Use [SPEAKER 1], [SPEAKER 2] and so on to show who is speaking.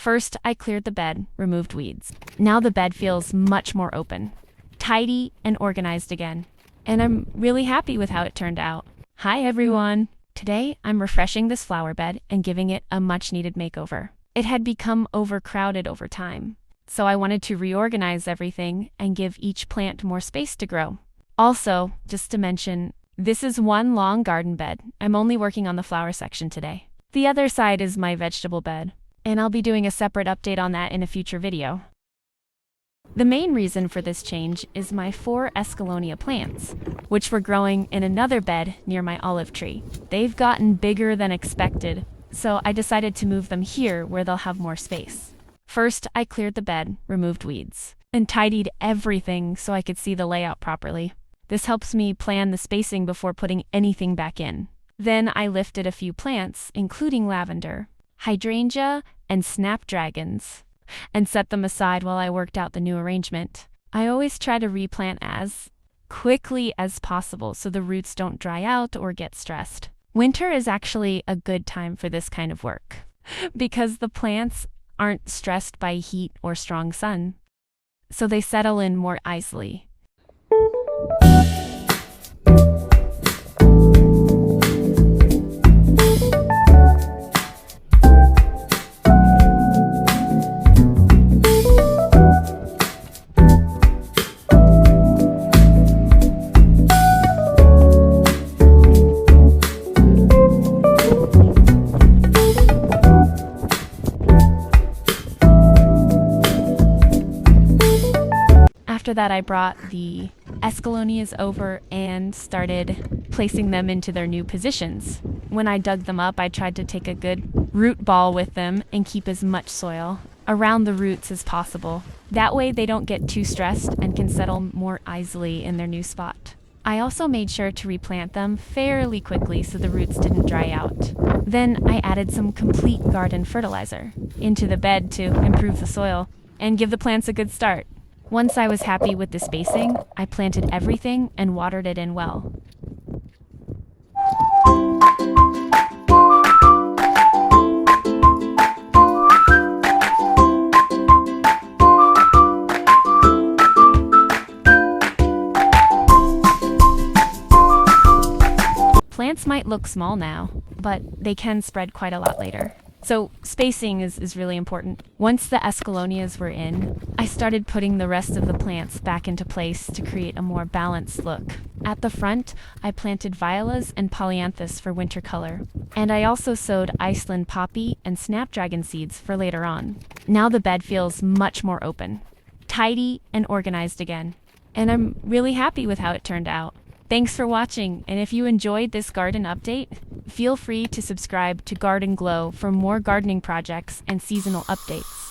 [SPEAKER 1] First, I cleared the bed, removed weeds. Now the bed feels much more open, tidy, and organized again. And I'm really happy with how it turned out. Hi everyone! Today, I'm refreshing this flower bed and giving it a much-needed makeover. It had become overcrowded over time, so I wanted to reorganize everything and give each plant more space to grow. Also, just to mention, this is one long garden bed. I'm only working on the flower section today. The other side is my vegetable bed, and I'll be doing a separate update on that in a future video. The main reason for this change is my 4 Escallonia plants, which were growing in another bed near my olive tree. They've gotten bigger than expected, so I decided to move them here where they'll have more space. First, I cleared the bed, removed weeds, and tidied everything so I could see the layout properly. This helps me plan the spacing before putting anything back in. Then I lifted a few plants, including lavender, hydrangea, and snapdragons, and set them aside while I worked out the new arrangement. I always try to replant as quickly as possible so the roots don't dry out or get stressed. Winter is actually a good time for this kind of work because the plants aren't stressed by heat or strong sun, so they settle in more easily. After that, I brought the Escallonias over and started placing them into their new positions. When I dug them up, I tried to take a good root ball with them and keep as much soil around the roots as possible. That way they don't get too stressed and can settle more easily in their new spot. I also made sure to replant them fairly quickly so the roots didn't dry out. Then I added some complete garden fertilizer into the bed to improve the soil and give the plants a good start. Once I was happy with the spacing, I planted everything and watered it in well. Plants might look small now, but they can spread quite a lot later. So spacing is really important. Once the Escallonias were in, I started putting the rest of the plants back into place to create a more balanced look. At the front, I planted violas and polyanthus for winter color. And I also sowed Iceland poppy and snapdragon seeds for later on. Now the bed feels much more open, tidy, and organized again. And I'm really happy with how it turned out. Thanks for watching, and if you enjoyed this garden update, feel free to subscribe to Garden Glow for more gardening projects and seasonal updates.